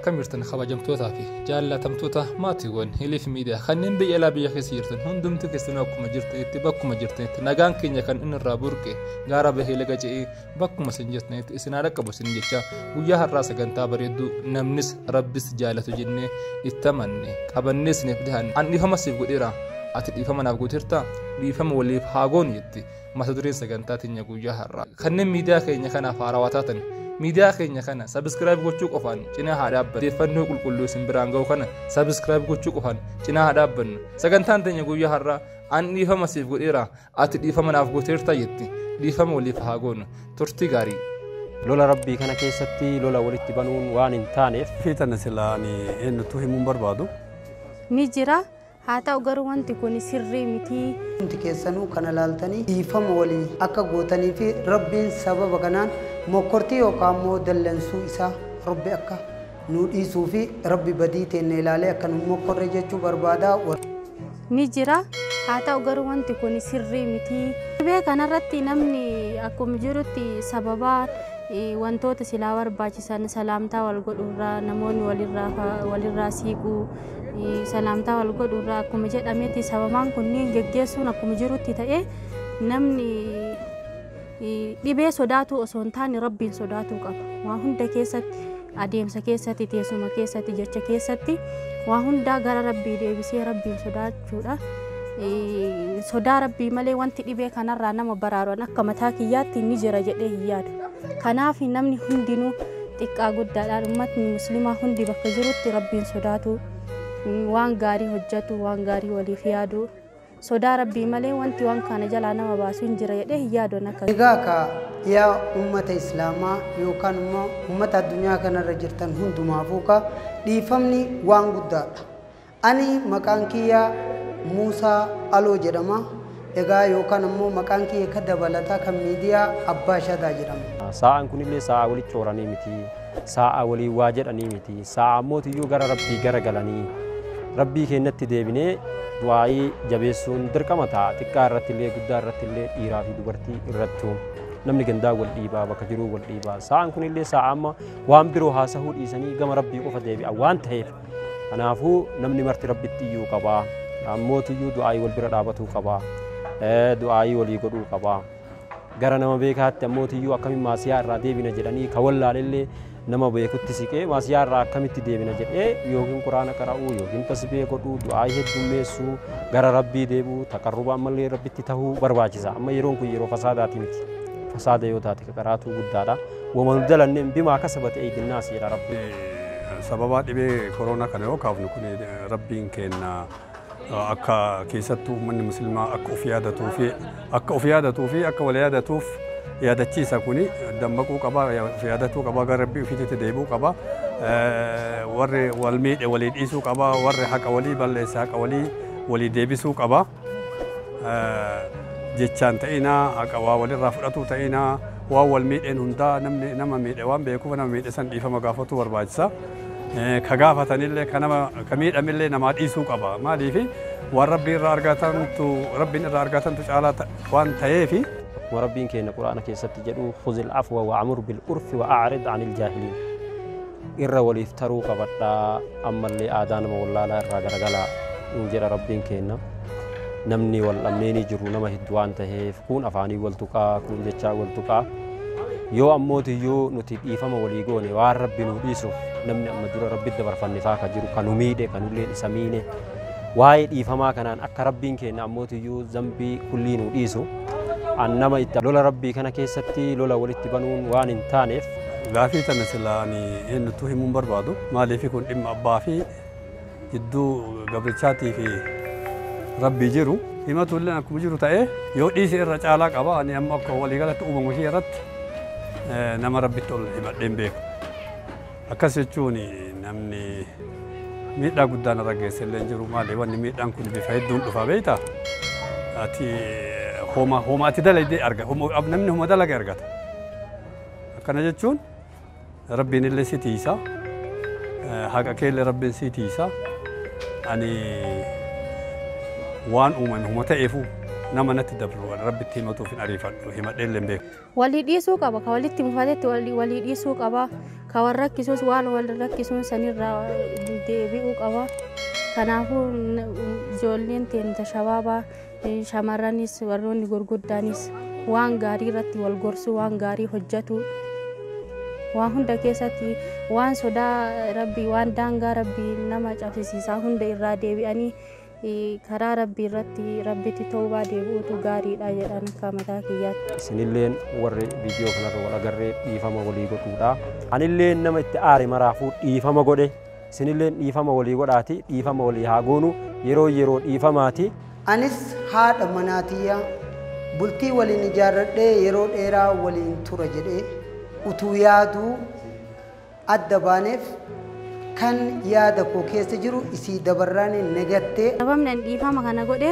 akkam jirtan kabajamtootaa fi jaallatamtoota maatiiwwan Hiliif Miidiyaa kanneen biyya alaa biyya keessa jirtan hundumti keessan akkuma jirtanitti bakkuma jirtanitti nagaan keenya kan inni irraa burqe gaara bahee laga ce'ee bakkuma isin jirtanitti isin haa dhaqqabu isin jecha guyyaa har'aa sagantaa bareedduu namnis rabbis jaalatu jennee itti amanne qabannee isiniif dhiyaanne an dhiifama siif godheera ati dhiifama naaf gootirta dhiifama waliif haa goonu jetti mata dureen sagantaa teenya guyyaa har'aa kanneen miidiyaa keenya kanaaf haarawaa taatan miidiyaa keenya kana subscribe gochuu qofaan cinaa haa dhaabbannu odeeffannoo qulqulluu isin biraan ga'u kana subscribe gochuu qofaan cinaa haa dhaabbannu sagantaan teenya guyyaa har'aa an dhiifama siif godheera ati dhiifama naaf gootirta jetti dhiifama waliif haa goonu turtii gaarii lola rabbii kana keessatti lola walitti banuun waan hin taaneef fiitana silaani eenyutu himuun barbaadu ni jira haa ta'u garuu wanti kun sirrii miti wanti keessanuu kana laaltanii dhiifama walii akka gootanii fi rabbiin sababa kanaan mokkortii yookaan immoo dallansuu isaa rabbi akka nu dhiisuu fi rabbi badii teenne ilaalee akka nu mokkorre jechuu barbaada ni jira haa ta'u garuu wanti kun sirrii miti dhibee kanarratti namni akkuma jirutti sababa wantoota silaa barbaachisan salaamtaa wal godhuurraa namoonni walirraa siiquu salaamtaa wal godhuurraa akkuma jedhametti sababaan kunniin geggeessuun akkuma jirutti ta'ee namni dhibee sodaatu osoo hin taane rabbiin sodaatuu qaba waa hunda keessatti adeemsa keessatti teessuma keessatti jecha keessatti waa hundaa gara rabbii deebisee rabbiin sodaachuudha sodaa rabbii malee wanti dhibee kanarraa nama baraaruun akka mataa kiyyaatti ni jira jedhee hin yaadu kanaaf namni hundinuu xiqqaa guddaadhaan ummatni muslimaa hundi bakka jirutti rabbiin sodaatu waan gaarii hojjetu waan gaarii waliif yaadu sodaa rabbii malee wanti waan kana jalaa nama baasu hin jira jedhee hin yaadu akka egaa ka yaa ummata islaamaa yookaan immoo ummata addunyaa kanarra jirtan hundumaafuu ka dhiifamni waan guddaadha ani maqaan kiyyaa Muusaa Aloo jedhama egaa yookaan immoo maqaan kiyya ka dabalataa kan miidiyaa Abbaa Shadaa jedhama sa'aan kunillee sa'a walitti cooranii miti sa'a walii waa jedhanii miti sa'a mootiyyuu gara rabbii gara galanii rabbii keenyatti deebinee du'aa'ii jabeessuun dirqama ta'a xiqqaa irratti illee guddaa irratti illee dhiiraa fi dubartii irrattuu namni gandaa wal dhiibaa bakka jiruu wal dhiibaa sa'aan kunillee sa'a amma waan biroo haasa'uu dhiisanii gama rabbii qofa deebi'a waan ta'eef kanaafuu namni marti rabbitti iyyuu qabaa mootiyyuu du'aa'ii wal bira dhaabatuu qabaa du'aa'ii walii godhuu qabaa gara nama beekaatti mootiyyuu akkamiin maasiyaa irraa deebina jedhanii ka wallaalellee nama beekutti siqee maasiyaa irraa akkamitti deebina jedhee yookiin quraana qara'uu yookiin tasbee godhuu du'aa'ii heddummeessuu gara rabbii deebuu taqarruba ammallee rabbitti tahuu barbaachisa amma yeroon kun yeroo fasaadaati miti fasaada yoo taate qaraatuu guddaadha waman dalanneen bimaa kasabate eedinnaas jedha rabbi sababa dhibee koronaa kana yoo kaafnu kun rabbiin kenna akka keessattuu uummanni muslimaa akka of yaadatuu fi akka wal yaadatuuf yaadachiisa kuni dammaquu qaba yaadatuu qaba gara rabbii ofiitti deebi'uu qaba warri wal miidhe walii dhiisuu qaba warri haqa walii balleessa haqa walii deebisuu qaba jechaan ta'inaa haqa waa walirraa fudhatuu ta'inaa waan wal miidheen hundaa namni nama miidhe waan beekuuf nama miidhe san dhiifama gaafatuu barbaachisa ka gaafatanillee ka miidhamillee namaa dhiisuu qaba maaliifi waan rabbiin irraa argatantu caalaa waan ta'eefi وربين كينا قرآن كيست جدو خذ العفو وأمر بالعرف وأعرض عن الجاهلين إر وليفتروا قبضا أما اللي آدان مولا لا رجلا نجرا ربين كينا نمني والأمني جرونا ما هدوان تهيف كون أفاني والتقى كون جتشا والتقى يو أموتي يو نتيب إفهم وليجوني وارب بنوديسو نمني أما جرا ربي دبر فنفاك جرو كانوا ميده كانوا لين سمينه وايد إفهمها كانان أكربين كينا أموتي يو زمبي كلين وديسو annama itti lola rabbii kana keessatti lola walitti banuun waan hin taaneef gaafii tana silaani eenyutu himuun barbaadu maaliif kun dhimma abbaa fi jidduu gabrichaatii fi rabbii jiru himatu illee akkuma jiru ta'ee yoo dhiise irra caalaa qaba ani amma akka waliigalatti uumamu ishee irratti nama rabbitti ol himadheen beeku akkas jechuun namni miidhaa guddaan irra geesse illee jiru maali wanni miidhaan kun bifa hedduun dhufa beektaa ati homa ati dalagde arga namni homa dalage argata akkana jechuun rabbiin illee si tiisa haqa kee illee rabbiin si tiisa ani waan uumame homa ta'eefu nama natti dabru rabbitti himatuuf hin ariifadhu himadhee illee beeku. Walii dhiisuu qaba ka walitti mufatetti walii dhiisuu qaba ka warra rakkisuus waan wal rakkisuun sanirraa deebi'uu qaba. Kanaafuu ijoolleen teenta shabaabaa shamarranis warroonni gurguddaanis waan gaarii irratti wal gorsuu waan gaarii hojjetu waan hunda keessatti waan sodaa rabbii waan daangaa rabbii nama cabsisiisaa hunda irraa deebi'anii karaa rabbii irratti rabbitti tawbaa deebi'uutu gaariidha jedhan akka mataa kiyyaatti. Isinilleen warri viidiyoo kanarra wal agarree dhiifama walii godhuudha. Anilleen nama itti aare maraafuu dhiifama godhe. Isinilleen dhiifama walii godhaati dhiifama walii haa goonu yeroo dhiifamaati. Anis haadha manaatiyyaa bultii waliin ijaarradhee yeroo dheeraa waliin tura jedhee utuu yaaduu adda baaneef kan yaada koo keessa jiru isii dabarraan negattee. Sababni dhiifama kana godhe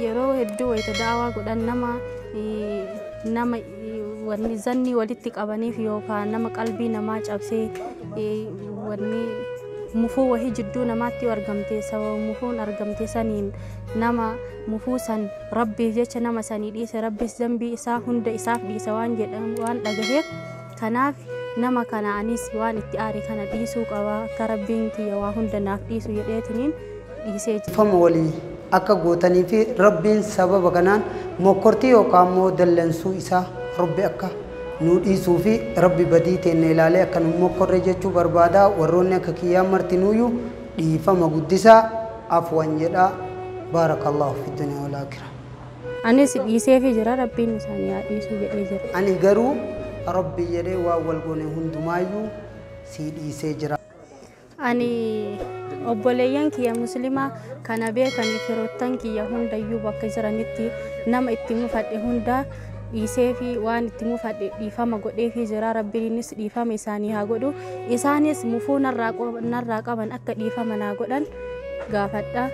yeroo hedduu wayita daawaa godhan nama wanni zanni walitti qabaniif yookaan nama qalbii namaa cabsee wanni mufuu wahii jidduu namaatti argamte sababa mufuun argamte saniin nama mufuu san rabbiif jecha nama sanii dhiise rabbis zambii isaa hunda isaaf dhiise waan jedhamu waan dhagaheef kanaaf nama kana anis waan itti aare kana dhiisuu qaba akka rabbiin kiyya waa hunda naaf dhiisu jedheetiniin dhiisee jira. Fama walii akka gootanii fi rabbiin sababa kanaan mokkortii yookaan immoo dallansuu isaa rabbi akka nu dhiisuu fi rabbi badii teenne ilaalee akka nu mokkorre jechuu barbaada. Warroonni akka kiyyaa martinuuyyuu dhiifama guddisaa afwan jedhaa. Baarakallahu fi dunya wal aakhirah. Anis dhiisee fi jira rabbiin isaanii haa dhiisuu jedhee jira. Ani garuu rabbi jedhee waa wal goone hundumaayyuu sii dhiisee jira. Ani obboleeyyan kiyya muslimaa kana beekanii firoottan kiyya hundayyuu bakka jiranitti nama itti mufadhe hunda dhiisee fi waan itti mufadhe dhiifama godhee fi jira rabbiinis dhiifama isaanii haa godhu isaanis mufuu narraa qaban akka dhiifama naa godhan gaafadha.